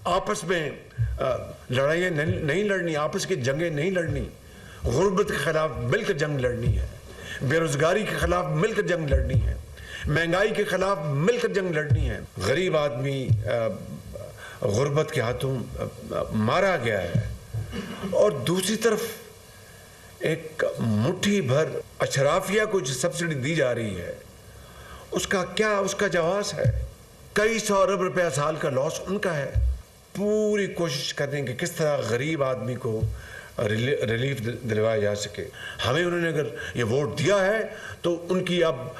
आपस में लड़ाइयाँ नहीं लड़नी, आपस की जंगें नहीं लड़नी, गुर्बत के खिलाफ मिलकर जंग लड़नी है, बेरोजगारी के खिलाफ मिलकर जंग लड़नी है, महंगाई के खिलाफ मिलकर जंग लड़नी है। गरीब आदमी गुर्बत के हाथों मारा गया है और दूसरी तरफ एक मुट्ठी भर अशराफिया को जो सब्सिडी दी जा रही है उसका जवाब है कई सौ अरब रुपया साल का लॉस उनका है। पूरी कोशिश करने की किस तरह गरीब आदमी को रिलीफ दिलवाया जा सके। हमें उन्होंने अगर ये वोट दिया है तो उनकी आप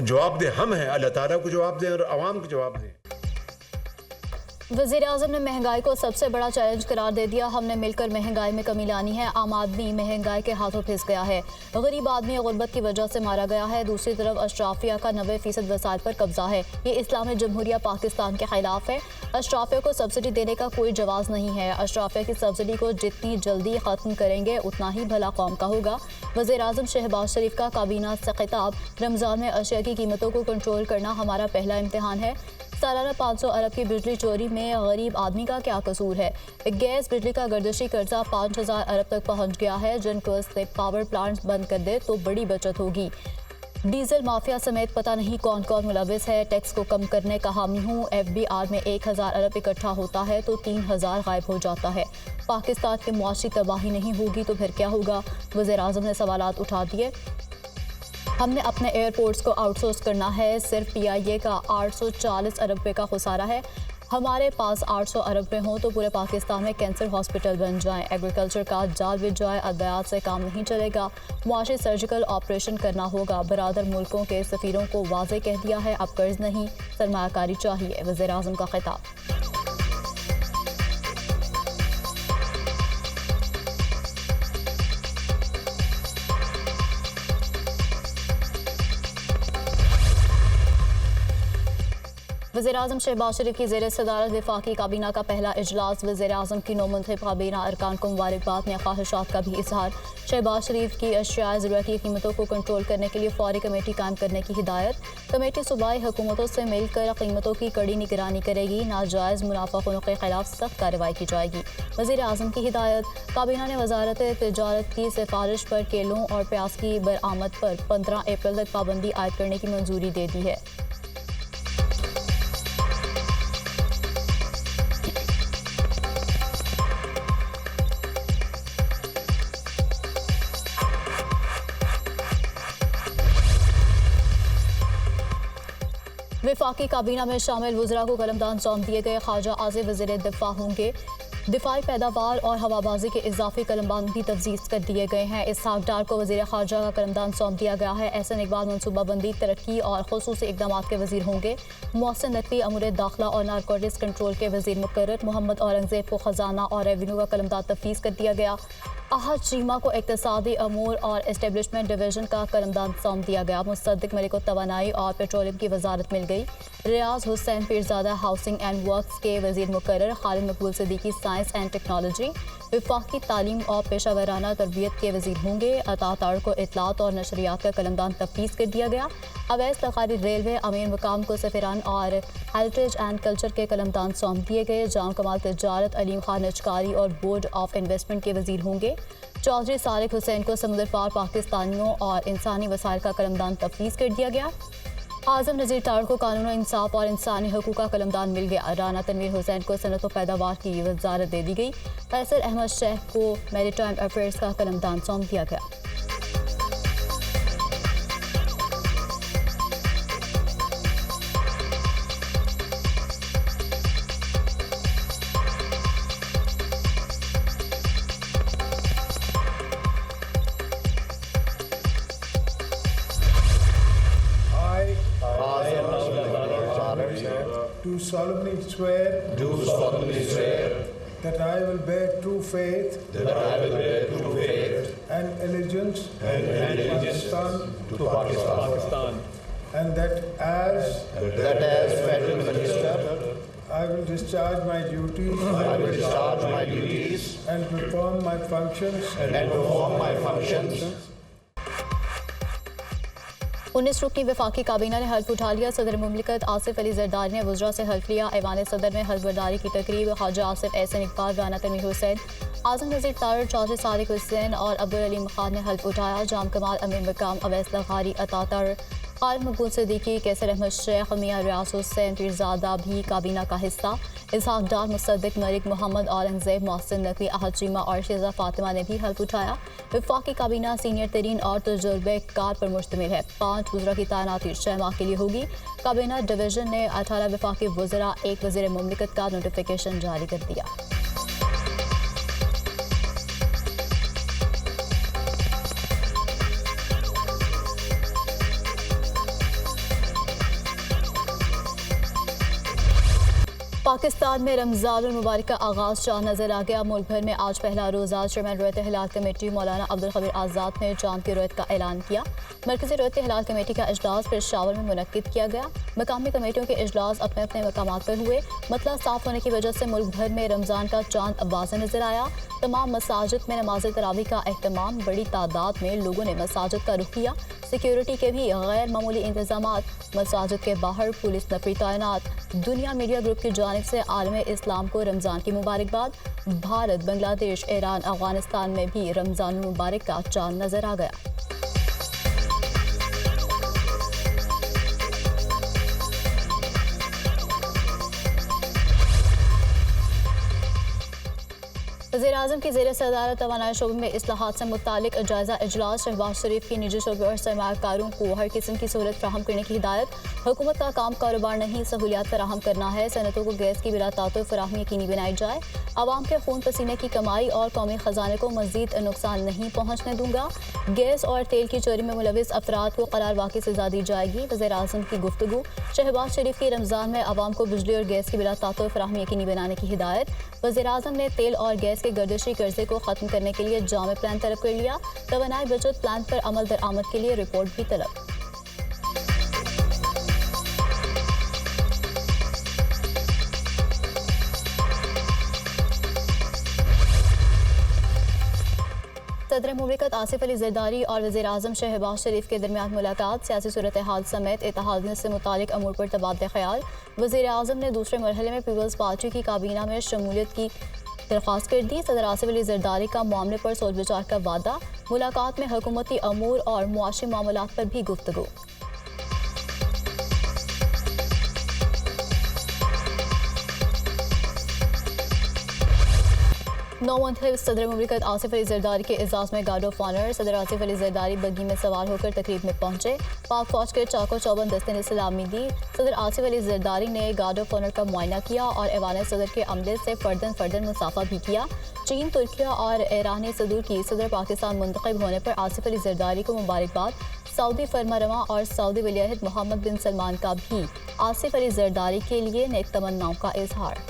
जवाब दें, हम हैं, अल्लाह ताला को जवाब दें और आवाम को जवाब दें। वज़ीर आज़म ने महंगाई को सबसे बड़ा चैलेंज करार दे दिया। हमने मिलकर महंगाई में कमी लानी है। आम आदमी महंगाई के हाथों फिस गया है, गरीब आदमी गुर्बत की वजह से मारा गया है। दूसरी तरफ अशराफिया का 90% वसाइल पर कब्जा है। ये इस्लामी जमहूरिया पाकिस्तान के खिलाफ है। अशराफिया को सब्सिडी देने का कोई जवाज़ नहीं है। अशराफिया की सब्सिडी को जितनी जल्दी ख़त्म करेंगे उतना ही भला कौम का होगा। वज़ीर आज़म शहबाज शरीफ का काबीना से खिताब। रमज़ान में अशिया की कीमतों को कंट्रोल करना हमारा पहला इम्तिहान है। सालाना 500 अरब की बिजली चोरी में गरीब आदमी का क्या कसूर है। गैस बिजली का गर्दिशी कर्जा 5000 अरब तक पहुंच गया है। जिनको से पावर प्लांट्स बंद कर दे तो बड़ी बचत होगी। डीजल माफिया समेत पता नहीं कौन कौन मुलविस है। टैक्स को कम करने का हामी हूँ। FBR में 1000 अरब इकट्ठा होता है तो 3000 गायब हो जाता है। पाकिस्तान की मुआशी तबाही नहीं होगी तो फिर क्या होगा। वज़ीर आज़म ने सवालात उठा दिए। हमने अपने एयरपोर्ट्स को आउटसोर्स करना है। सिर्फ PIA का 840 अरब रुपये का खुसारा है। हमारे पास 800 अरब रुपये हों तो पूरे पाकिस्तान में कैंसर हॉस्पिटल बन जाएं। एग्रीकल्चर का जाल बिछ जाए, अद्वियात से काम नहीं चलेगा। मुआशी सर्जिकल ऑपरेशन करना होगा। बरादर मुल्कों के सफ़ीरों को वाज़े कह दिया है, अब कर्ज नहीं सरमायाकारी चाहिए। वज़ीर आज़म का खिताब। वज़ीर आज़म शहबाज शरीफ की ज़ेर सदारत वफाकी काबीना का पहला इजलास। वज़ीर आज़म की नौमुंतखब काबीना अरकान को मुबारकबाद में ख्वाहिशात का भी इजहार। शहबाज शरीफ की अशिया ज़रूरत की कीमतों को कंट्रोल करने के लिए फौरी कमेटी कायम करने की हिदायत। कमेटी सूबाई हुकूमतों से मिलकर कीमतों की कड़ी निगरानी करेगी। नाजायज़ मुनाफाखोरों के खिलाफ सख्त कार्रवाई की जाएगी। वज़ीर आज़म की हिदायत। काबीना ने वजारत तिजारत की सिफारिश पर केलों और प्याज की बरामद पर 15 अप्रैल तक पाबंदी आयद करने की मंजूरी दे दी है। वफाकी काबीना में शामिल वज़रा को कलमदान सौंप दिए गए। ख्वाजा आज़िम वज़ीर दिफा होंगे। दिफाई पैदावार और हवाबाजी के इजाफी कलमदान भी तफजीज़ कर दिए गए हैं। इसहाक डार को वज़ीर ख़ारजा का कलमदान सौंप दिया गया है। एहसन इकबाल मनसूबाबंदी, तरक्की और ख़ुसूसी इक़दामात के वज़ीर होंगे। मोहसिन नकवी अमूर दाखिला और नारकोटिक्स कंट्रोल के वज़ीर मुकर्रर। मोहम्मद औरंगज़ेब को ख़जाना और रेवेन्यू का कलमदान तफवीज़ कर दिया गया। अहद चीमा को इक़्तिसादी अमूर और एस्टेब्लिशमेंट डिवीज़न का कलमदान सौंप दिया गया। मुसद्दिक मलिक को तवानाई और पेट्रोलियम की वजारत मिल गई। Riaz Hussain Pirzada housing and works के वज़ीर मुकर्रर। खालिद मकबूल सिद्दीकी साइंस एंड टेक्नोलॉजी। वफाकी तालीम और पेशा तरबियत के वज़ीर होंगे। अता ताड़ को इतलात और नशरियात का कलमदान तफवीज़ कर दिया गया। अवैस तकारी रेलवे अमीर मुकाम को सफ़ीरान और हेरिटेज एंड कल्चर के कलमदान सौंप दिए गए। जाम कमाल तिजारत, अलीम खान नजकारी और बोर्ड ऑफ इन्वेस्टमेंट के वज़ीर होंगे। चौधरी सारिक हुसैन को समुद्र पार पाकिस्तानियों और इंसानी वसाइल का कलमदान तफवीज़ कर दिया गया। आज़म नज़ीर ताड़ को कानून इंसाफ और इंसानी हकूक़ का कलमदान मिल गया। राना तनवीर हुसैन को सनत व पैदावार की वजारत दे दी गई। कैसर अहमद शेख को मैरीटाइम अफेयर्स का कलमदान सौंप दिया गया। Do solemnly swear that I will bear true faith and allegiance to Pakistan, and that as Federal Minister I will discharge my duties and perform my functions 19 रुकनी वफाकी काबीना ने हल्फ उठा लिया। सदर मुमलिकत आसिफ अली जरदारी ने वज़रा से हल्फ लिया। ऐवान सदर में हल्फ बर्दारी की तकरीब ख्वाजा आसिफ एहसन इकबाल, राना तमीर हुसैन, आजम नज़ीर तारड़, चौधरी सादिक हुसैन और अब्दुल अलीम खान ने हल्फ उठाया। जाम कमाल, अमीर मकाम, अवैस लखारी, अता तारड़, खालिद मकबूल सिद्दीकी, कैसर अहमद शेख, मियां रियास हुसैन पीरजादा भी काबीना का हिस्सा। इसहाक डार, मुसद्दिक मलिक, मोहम्मद औरंगजेब, मोहसिन नकवी, अहद चीमा और शेजा फातिमा ने भी हल्फ उठाया। वफाकी काबीना सीनियर तरीन और तजुर्बेकार पर मुश्तमिल है। 5 वज़रा की तैनाती 6 माह के लिए होगी। काबीना डिवीजन ने 18 वफाकी वज़रा, 1 वज़ीर मुमलिकत का नोटिफिकेशन जारी कर दिया। पाकिस्तान में रमज़ान मुबारक का आगाज़ चाँद नजर आ गया। मुल्क भर में आज पहला रोज़ा चेयरमैन रुयत हिलाल कमेटी मौलाना अब्दुल खबीर आज़ाद ने चाँद की रुयत का ऐलान किया। मरकज़ी रुयत हिलाल कमेटी का इजलास पेशावर में मुनक्किद किया गया। मकामी कमेटियों के इजलास अपने अपने मकामात पर हुए। मतला साफ होने की वजह से मुल्क भर में रमज़ान का चाँद वाज़ेह नजर आया। तमाम मसाजिद में नमाज तरावी का एहतमाम, बड़ी तादाद में लोगों ने मसाजिद का रुख किया। सिक्योरिटी के भी गैर मामूली इंतजामात, मसाजिद के बाहर पुलिस नफरी तैनात। दुनिया मीडिया ग्रुप की जानिब से आलम इस्लाम को रमज़ान की मुबारकबाद। भारत, बांग्लादेश, ईरान, अफगानिस्तान में भी रमज़ान मुबारक का चाँद नजर आ गया। वज़ीर-ए-आज़म की ज़ेर सदारत तवानाई शोबे में इस्लाहात से मुतालिक जायज़ा इजलास। शहबाज शरीफ की निजी शोबे और सरमाकारों को हर किस्म की सहूलत फराहम करने की हिदायत। हुकूमत का काम कारोबार नहीं, सहूलियात फराहम करना है। सनतों को गैस की बिला ताक़ुत फराहमी यकीनी बनाई जाए। आवाम के खून पसीने की कमाई और कौमी ख़जाने को मज़ीद नुकसान नहीं पहुँचने दूंगा। गैस और तेल की चोरी में मुलविस अफराद को करार वाक़ई सज़ा दी जाएगी। वज़ीर-ए-आज़म की गुफ्तगू। शहबाज शरीफ की रमज़ान में आवाम को बिजली और गैस की बिला ताक़ुत फराहमी यकीनी बनाने की हिदायत। वज़ीर-ए-आज़म ने तेल और गैस के गर्दिशी कर्जे को ख़त्म करने के लिए जामे प्लान तलब कर लिया। तवानाई बचत प्लान पर अमल दरामद के लिए रिपोर्ट भी तलब। सदर मुमलिकत आसिफ अली जरदारी और वज़ीर-ए-आज़म शहबाज शरीफ के दरमियान मुलाकात। सियासी सूरत हाल समेत इत्तेहादियत से मुतालिक अमूर पर तबादला ख्याल। वज़ीर-ए-आज़म ने दूसरे मरहले में पीपल्स पार्टी की काबीना में शमूलियत की दरख्वास्त कर दी। सदर आसिफ अली जरदारी का मामले पर सोच विचार का वादा। मुलाकात में हुकूमती अमूर और मुआशी मामलात पर भी गुफ्तगू। नौमंतखब सदर मुमलिकत आसिफ अली जरदारी के एजाज़ में गार्ड ऑफ ऑनर। सदर आसिफ अली जरदारी बग्गी में सवार होकर तकरीब में पहुंचे। पाक फौज के चाको चौबंद दस्ते ने सलामी दी। सदर आसिफ अली जरदारी ने गार्ड ऑफ ऑनर का मुआयना किया और ऐवान सदर के अमले से फर्दन मुसाफा भी किया। चीन, तुर्किया और ईरानी सदूर की सदर पाकिस्तान मुंतखब होने पर आसिफ अली जरदारी को मुबारकबाद। सऊदी फरमारवा और सऊदी वलीअहद मोहम्मद बिन सलमान का भी आसिफ अली जरदारी के लिए नेक तमन्नाओं का इजहार।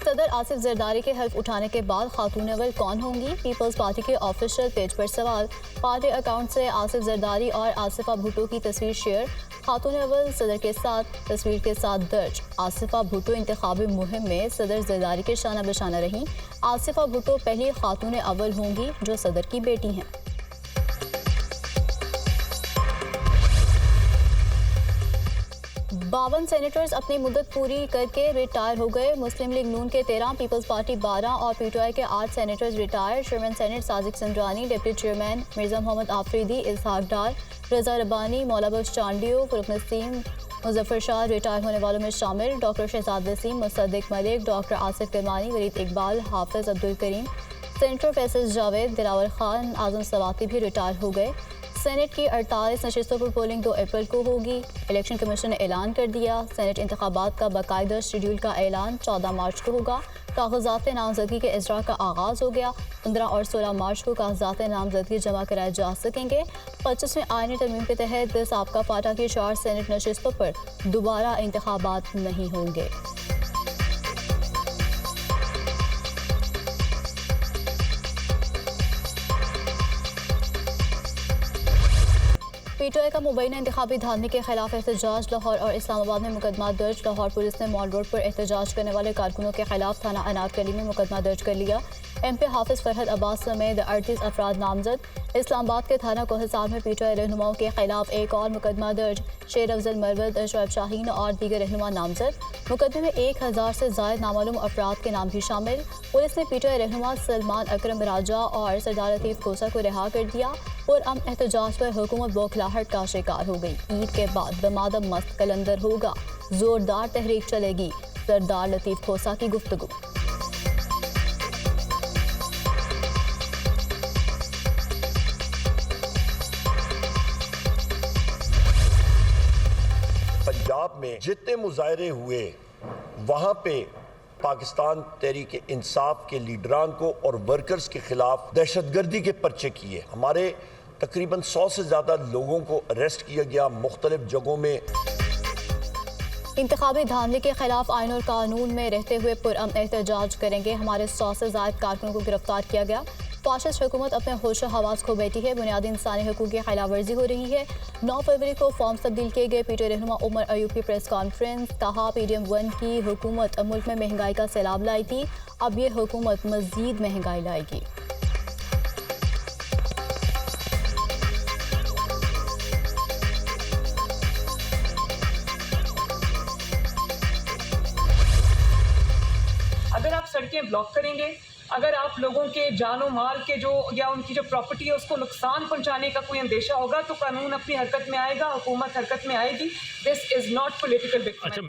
सदर आसिफ जरदारी के हल्फ उठाने के बाद खातून अव्वल कौन होंगी? पीपल्स पार्टी के ऑफिशियल पेज पर सवाल। पार्टी अकाउंट से आसिफ जरदारी और आसिफा भुट्टो की तस्वीर शेयर। खातून अव्वल सदर के साथ तस्वीर के साथ दर्ज। आसिफा भुट्टो इंतखाबी मुहिम में सदर जरदारी के शाना बशाना रहीं। आसिफा भुट्टो पहली खातून अव्वल होंगी जो सदर की बेटी हैं। 52 सेनेटर्स अपनी मुद्दत पूरी करके रिटायर हो गए। मुस्लिम लीग नून के 13, पीपल्स पार्टी 12 और पीटीआई के 8 senators retire. Chairman senate Sajid Sanjrani, deputy chairman Mirza Mohammad Afridi, Ishaq Dar, Raza Rabbani, Maula Bakhsh Chandio, Farooq Naseem, Muzaffar Shah retire होने वालों में शामिल। Doctor Shahzad Waseem, Musadik Malik, doctor Asif Girmani, Waleed Iqbal, Hafiz Abdul Karim, senator Faisal Javed, Dilawar Khan, Azam Swati भी रिटायर हो गए। सेनेट की 48 नशिस्तों पर पोलिंग 2 अप्रैल को होगी। इलेक्शन कमीशन ने ऐलान कर दिया। सेनेट इंतखाबात का बाकायदा शेड्यूल का ऐलान 14 मार्च को होगा। कागजात नामजदगी के इजरा का आगाज़ हो गया। 15 और 16 मार्च को कागजात नामजदगी जमा कराए जा सकेंगे। 25वें आईनी तरमीम के तहत साबका फाटा की 4 सेनेट नशिस्तों पर दोबारा इंतखाबात नहीं होंगे। पीटीआई का मुबैना इंतखाबी धांधली के खिलाफ एहतजाज। लाहौर और इस्लामाबाद में मुकदमा दर्ज। लाहौर पुलिस ने मॉल रोड पर एहतजाज करने वाले कारकुनों के खिलाफ थाना अनारकली में मुकदमा दर्ज कर लिया। MP हाफिज फरहद अब्बास समेत 38 अफराद नामजद। इस्लामाबाद के थाना कोहिसार में पीटीआई रहनुमाओं के खिलाफ एक और मुकदमा दर्ज। शेर अफजल मरवद, शोएब शाहीन और दीगर रहनुमा नामजद। मुकदमे में 1000 से ज़ायद नामालूम अफराद के नाम भी शामिल। पुलिस ने पीटीआई रहनुमा सलमान अकरम राजा और सरदार लतीफ़ खोसा को रिहा कर दिया और एहतजाज पर हुकूमत बौखलाहट का शिकार हो गई। ईद के बाद दमादम मस्त कलंदर होगा, जोरदार तहरीक चलेगी, सरदार लतीफ़ खोसा की गुफ्तगू। पंजाब में जितने मुजाहरे हुए वहाँ पे पाकिस्तान तहरीक इंसाफ के लीडरान को और वर्कर्स के खिलाफ दहशतगर्दी के पर्चे किए। हमारे तकरीबन 100 से ज़्यादा लोगों को अरेस्ट किया गया मुख्तलिफ जगहों में। इंतखाबी धांधली के खिलाफ आइन और कानून में रहते हुए पुरअमन एहतजाज करेंगे। हमारे 100 से ज़ायद कारकुनों को गिरफ्तार किया गया। फाशिस्ट हुकूमत अपने होश हवास खो बैठी है। बुनियादी इंसानी हकूक़ की खिलाफ वर्जी हो रही है। 9 फरवरी को फॉर्म तब्दील किए गए। पीटीआई रहनुमा उमर अयूब की प्रेस कॉन्फ्रेंस। कहा PDM 1 की हुकूमत मुल्क में महंगाई का सैलाब लाई थी, अब ये हुकूमत मज़ीद महंगाई लाएगी। अगर आप सड़कें ब्लॉक करेंगे, अगर आप लोगों के जानो माल के जो या उनकी जो प्रॉपर्टी है उसको नुकसान पहुंचाने का कोई अंदेशा होगा तो कानून अपनी हरकत में आएगा, हुकूमत हरकत में आएगी। This is not political.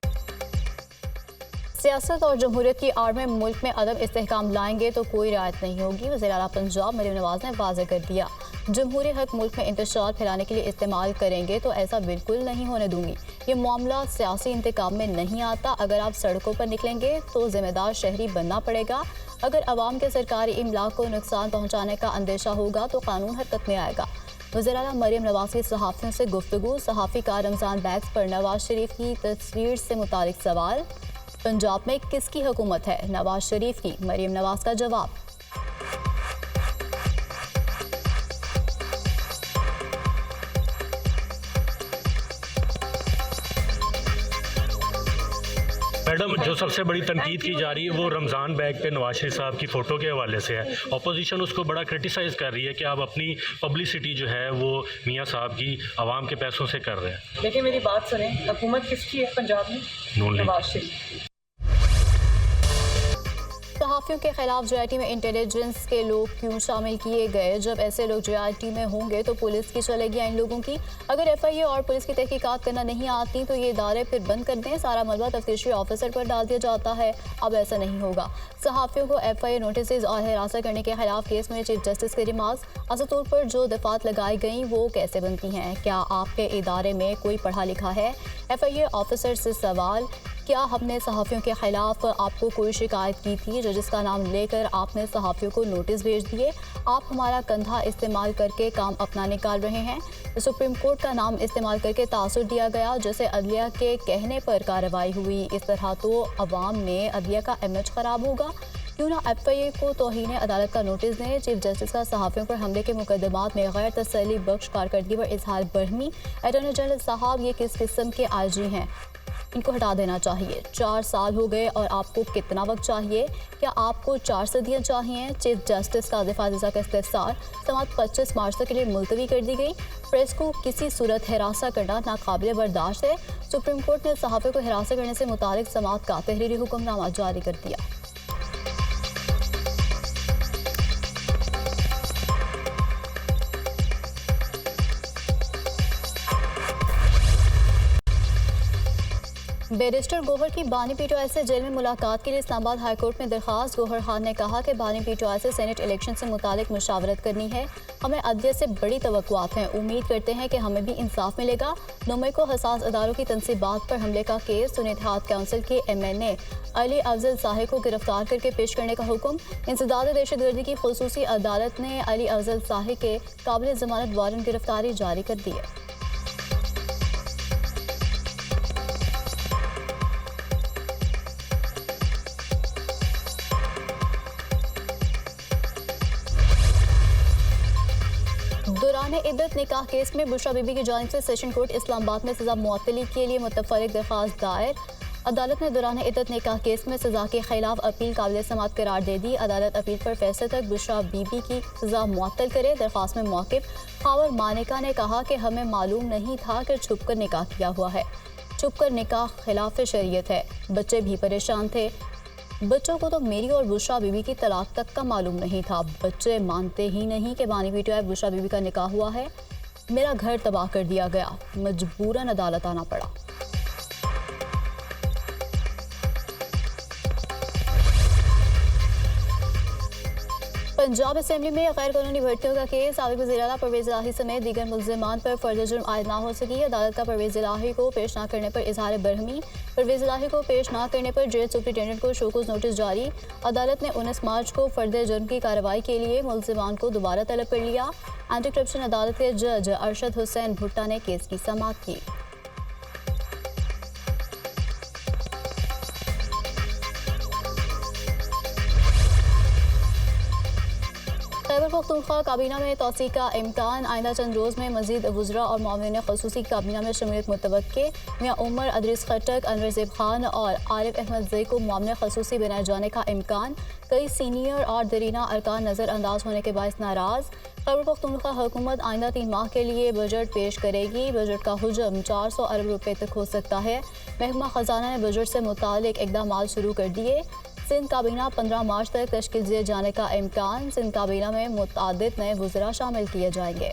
सियासत और जमहूरियत की आड़ में मुल्क में अदम इस्तेहकाम लाएंगे तो कोई रियायत नहीं होगी। वज़ीर आला पंजाब मरीम नवाज ने वाज़ेह कर दिया, जमहूरी हक मुल्क में इंतशार फैलाने के लिए इस्तेमाल करेंगे तो ऐसा बिल्कुल नहीं होने दूंगी। ये मामला सियासी इंतकाम में नहीं आता। अगर आप सड़कों पर निकलेंगे तो जिम्मेदार शहरी बनना पड़ेगा। अगर अवाम के सरकारी इमलाक को नुकसान पहुँचाने का अंदेशा होगा तो कानून हरकत में आएगा। वज़ीर आला मरीम नवाज की सहाफ़ियों से गुफ्तगू। सहाफ़ी का रमज़ान बैग्स पर नवाज शरीफ की तस्वीर से मुतालिक सवाल। पंजाब में किसकी हुकूमत है? नवाज शरीफ की। मरीम नवाज का जवाब। मैडम, जो सबसे बड़ी तनकीद की जा रही है वो रमज़ान बैग पे नवाज शरीफ साहब की फ़ोटो के हवाले से है। अपोजिशन उसको बड़ा क्रिटिसाइज़ कर रही है कि आप अपनी पब्लिसिटी जो है वो मियाँ साहब की आवाम के पैसों से कर रहे हैं। देखिए मेरी बात सुने, हुकूमत किसकी है पंजाब में? नवाज शरीफ। सहाफ़ियों के खिलाफ JIT में इंटेलिजेंस के लोग क्यों शामिल किए गए? जब ऐसे लोग JIT में होंगे तो पुलिस की चलेगी इन लोगों की। अगर FIA और पुलिस की तहकीकात करना नहीं आती तो ये इदारे फिर बंद कर दें। सारा मलबा तफ्तीशी ऑफिसर पर डाल दिया जाता है। अब ऐसा नहीं होगा। सहाफ़ियों को FIA नोटिस और हिरासत करने के खिलाफ केस में चीफ जस्टिस के रिमार्क्स। असतूर पर जो दफात लगाई गई वो कैसे बनती हैं? क्या आपके इदारे में कोई पढ़ा लिखा है? FIA ऑफिसर से सवाल। क्या हमने सहाफ़ियों के खिलाफ आपको कोई शिकायत की थी जिसका नाम लेकर आपने सहाफ़ियों को नोटिस भेज दिए? आप हमारा कंधा इस्तेमाल करके काम अपना निकाल रहे हैं। सुप्रीम कोर्ट का नाम इस्तेमाल करके तासुर दिया गया जैसे अदलिया के कहने पर कार्रवाई हुई। इस तरह तो अवाम में अदलिया का इमेज ख़राब होगा। क्यों ना FIA को तौहीन अदालत का नोटिस दें। चीफ जस्टिस का सहाफ़ियों पर हमले के मुकदमात में गैर तसल्ली बख्श कारकर्दगी पर इजहार बरहमी। अटॉर्नी जनरल साहब ये किस किस्म के IG हैं? इनको हटा देना चाहिए। 4 साल हो गए और आपको कितना वक्त चाहिए? क्या आपको 4 सदियाँ चाहिए? चीफ जस्टिस का दिफा का इस्तिफसार समात 25 मार्च तक के लिए मुलतवी कर दी गई। प्रेस को किसी सूरत हिरासत करना नाकाबिल बर्दाश्त है। सुप्रीम कोर्ट ने सहाफ़ियों को हिरासत करने से मुतालिक समात का तहरीरी हुक्मनामा जारी कर दिया। बैरिस्टर गौहर की बानी PTI से जेल में मुलाकात के लिए इस्लामाबाद हाई कोर्ट में दरखास्त। गौहर खान ने कहा कि बानी PTI से सेनेट इलेक्शन से मुतालिक मुशावरत करनी है। हमें अदलिया से बड़ी तवक्कुआत हैं। उम्मीद करते हैं कि हमें भी इंसाफ मिलेगा। 9 मई को हसास अदारों की तनसीबात पर हमले का केस। सुन्नी इत्तेहाद काउंसिल के MNA अली अफजल साहिब को गिरफ्तार करके पेश करने का हुक्म। इंसदाद दहशतगर्दी की खुसूसी अदालत ने अली अफजल साहिब के काबिल जमानत वारंट गिरफ्तारी जारी कर दी है। दौरान इद्दत निकाह केस में बुशरा बीबी की जानिब से सेशन कोर्ट इस्लामाबाद में सजा मुअत्तली के लिए मुतफर्रिक दरख्वास्त दायर। अदालत ने दौरान इद्दत निकाह केस में सजा के खिलाफ अपील काबिल समाअत करार दे दी। अदालत अपील पर फैसले तक बुशरा बीबी की सजा मुअत्तल करे। दरख्वास्त में मौक़िफ़ खावर मानिका ने कहा कि हमें मालूम नहीं था कि छुपकर निकाह किया हुआ है। छुपकर निकाह खिलाफ शरीयत है। बच्चे भी परेशान थे। बच्चों को तो मेरी और बुशरा बीबी की तलाक तक का मालूम नहीं था। बच्चे मानते ही नहीं कि बानी पीटीआई बुशरा बीबी का निकाह हुआ है। मेरा घर तबाह कर दिया गया। मजबूरन अदालत आना पड़ा। पंजाब असेंबली में गैर कानूनी भर्तियों का केस। साबिक़ वज़ीर आला परवेज़ इलाही समेत दीगर मुल्ज़िमान पर फर्द जुर्म आयद ना हो सकी। अदालत का परवेज़ इलाही को पेश न करने पर इजहार बरहमी। परवेज़ इलाही को पेश न करने पर जेल सुप्रिटेंडेंट को शोकॉज़ नोटिस जारी। अदालत ने 19 मार्च को फर्द जुर्म की कार्रवाई के लिए मुल्ज़िमान को दोबारा तलब कर लिया। एंटी करप्शन अदालत के जज अरशद हुसैन भुट्टा ने केस की समाअत की। खैबर पख्तूनख्वा काबीना में तोसी का इम्कान। आइंदा चंद रोज़ में मजीद वज़रा और मामले खसूसी काबीना में शमूलियत मुतवक्के। मियां उमर, अदरीस खट्टक, अनवर ज़ेब खान और आरिफ अहमद ज़ई को मामले खसूसी बनाए जाने का इम्कान। कई सीनियर और दरीना अरकान नज़रअंदाज होने के बायस नाराज़। खैबर पख्तूनख्वा हुकूमत आइंदा 3 माह के लिए बजट पेश करेगी। बजट का हुजम 400 अरब रुपए तक हो सकता है। महकमा खजाना ने बजट से मुतालिक इक़दामात शुरू कर दिए। सिंध काबीना 15 मार्च तक तश्कील दिए जाने का इम्कान। सिंध काबीना में मुतअद्दिद नए वज़रा शामिल किए जाएंगे।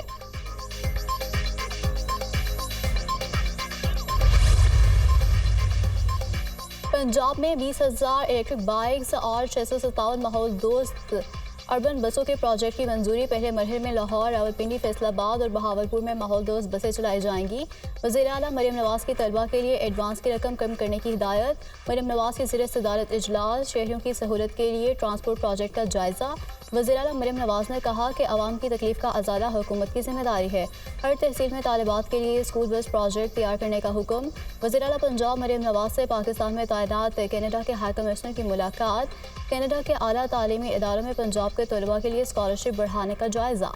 पंजाब में 20,000 इलेक्ट्रिक बाइक्स और 657 माहौल दोस्त अर्बन बसों के प्रोजेक्ट की मंजूरी। पहले मरहले में लाहौर, रावलपिंडी, फैसलाबाद और बहावलपुर में माहौल दोस्त बसें चलाई जाएंगी। वज़ीर आला मरियम नवाज़ की तलबा के लिए एडवांस की रकम कम करने की हिदायत। मरियम नवाज़ की ज़ेर सदारत इजलास। शहरियों की सहूलत के लिए ट्रांसपोर्ट प्रोजेक्ट का जायज़ा। वज़ीर आला मरियम नवाज़ ने कहा कि आवाम की तकलीफ का अज़ाला हुकूमत की जिम्मेदारी है। हर तहसील में तालिबात के लिए स्कूल बस प्रोजेक्ट तैयार करने का हुक्म। वज़ीर आला पंजाब मरियम नवाज़ से पाकिस्तान में तैनात कनाडा के हाई कमिश्नर की मुलाकात। कनाडा के आला तालीमी इदारों में पंजाब के तलबा के लिए स्कॉलरशिप बढ़ाने का जायज़ा।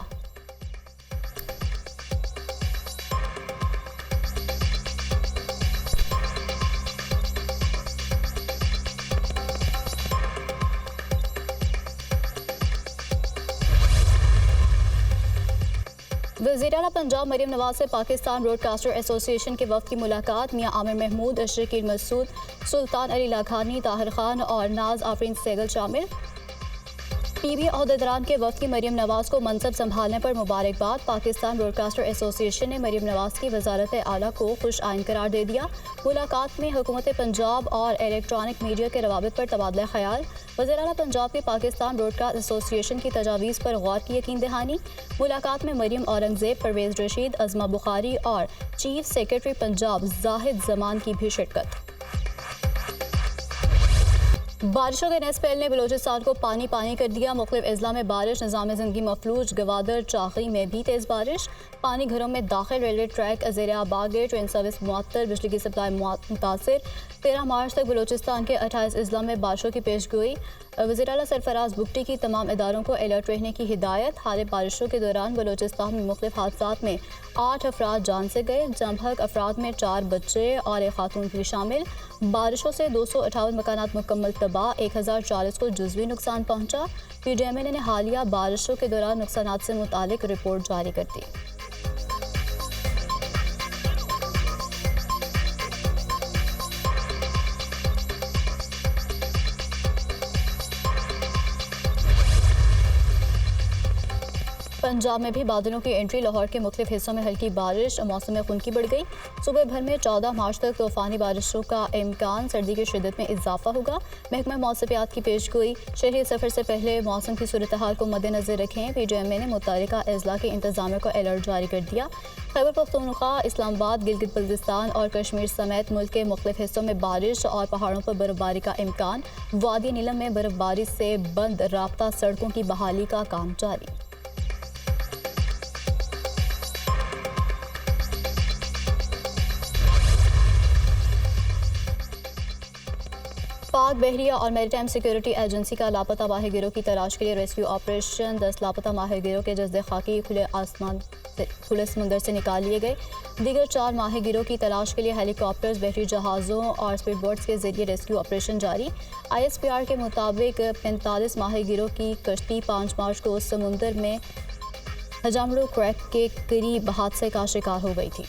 वज़ीर आला पंजाब मरियम नवाज़ से पाकिस्तान ब्रॉडकास्टर एसोसिएशन के वफ़द की मुलाकात। मियां आमिर महमूद, शकील मसूद, सुल्तान अली लाखानी, ताहिर खान और नाज आफरीन सैगल शामिल। पीबी अहदेदारान के वफ़द की मरियम नवाज़ को मनसब संभालने पर मुबारकबाद। पाकिस्तान ब्रॉडकास्टर एसोसिएशन ने मरियम नवाज़ की वजारत आला को खुश आइन करार दे दिया। मुलाकात में हुकूमत पंजाब और इलेक्ट्रॉनिक मीडिया के रवाबित पर तबादला ख्याल। वज़ीर आला पंजाब की पाकिस्तान ब्रॉडकास्ट एसोसिएशन की तजावीज़ पर गौर की यकीन दहानी। मुलाकात में मरियम औरंगज़ेब, परवेज़ रशीद, अज़मा बुखारी और चीफ सेक्रेटरी पंजाब जाहिद जमान की भी शिरकत। बारिशों के नए स्पेल ने बलोचिस्तान को पानी पानी कर दिया। मुख्तलिफ अजला में बारिश, निज़ाम ज़िंदगी मफलूज। गवादर, चाखी में भी तेज़ बारिश। पानी घरों में दाखिल। रेलवे ट्रैक, ज़ेर आब गए। ट्रेन सर्विस मुअत्तल। बिजली की सप्लाई मुतासिर। 13 मार्च तक बलोचिस्तान के 28 अजला में बारिशों की पेशगोई। वज़ीर आला सरफराज बुगटी की तमाम इदारों को अलर्ट रहने की हिदायत। हाल बारिशों के दौरान बलोचिस्तान में मुख्तलिफ हादसात में 8 अफराद जान से गए। जमहक अफराद में 4 बच्चे और एक खातून भी शामिल। बारिशों से 258 मकानात मुकम्मल तबाह। 1040 को जुज़वी नुकसान पहुँचा। PDMA ने हालिया बारिशों के दौरान नुकसानात से मुतालिक रिपोर्ट जारी कर दी। पंजाब में भी बादलों की एंट्री। लाहौर के मुख्तलिफ हिस्सों में हल्की बारिश। मौसम में खुनकी बढ़ गई। सुबह भर में 14 मार्च तक तूफ़ानी बारिशों का इम्कान। सर्दी की शिद्दत में इजाफा होगा। महकमा मौसमियात की पेशगोई। शहरी सफ़र से पहले मौसम की सूरत हाल को मद्देनज़र रखें। PDMA ने मुतल्लिका अजला के इंतजामिया को अलर्ट जारी कर दिया। खैबर पख्तूनख्वा, इस्लामाबाद, गिलगित बल्तिस्तान और कश्मीर समेत मुल्क के मुख्तलिफ हिस्सों में बारिश और पहाड़ों पर बर्फबारी का इम्कान। वादी नीलम में बर्फबारी से बंद राब्ता सड़कों की बहाली का काम जारी। पाक बहरिया और मैरीटाइम सिक्योरिटी एजेंसी का लापता माहिरगिरों की तलाश के लिए रेस्क्यू ऑपरेशन। 10 लापता माहिरगिरों के जस्द खाकी खुले समुंदर से निकाल लिए गए। दीगर 4 माहिरगिरों की तलाश के लिए हेलीकॉप्टर्स, बहरी जहाज़ों और स्पीड बोट्स के जरिए रेस्क्यू ऑपरेशन जारी। ISPR के मुताबिक 45 माहिरगिरों की कश्ती 5 मार्च को समुंदर में हजामड़ू क्रैक के करीब हादसे का शिकार हो गई थी।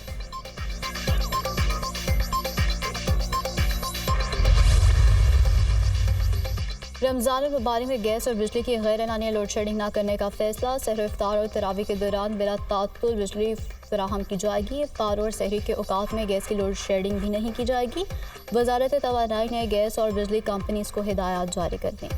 रमज़ान मुबारक में गैस और बिजली की गैर एलानिया लोड शेडिंग न करने का फैसला। सहर इफ्तार और तरावी के दौरान बिला तात्तुल बिजली फराहम की जाएगी। इफ्तार और सहरी के औकात में गैस की लोड शेडिंग भी नहीं की जाएगी। वजारत तवानाई ने गैस और बिजली कंपनीज को हिदायत जारी कर दी।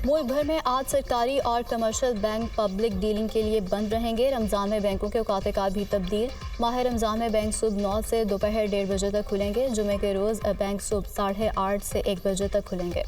मुल्क भर में आज सरकारी और कमर्शियल बैंक पब्लिक डीलिंग के लिए बंद रहेंगे। रमज़ान में बैंकों के औकात-ए-कार भी तब्दील। माह रमज़ान में बैंक सुबह 9 से दोपहर 1:30 बजे तक खुलेंगे। जुमे के रोज़ बैंक सुबह 8:30 से 1 बजे तक खुलेंगे।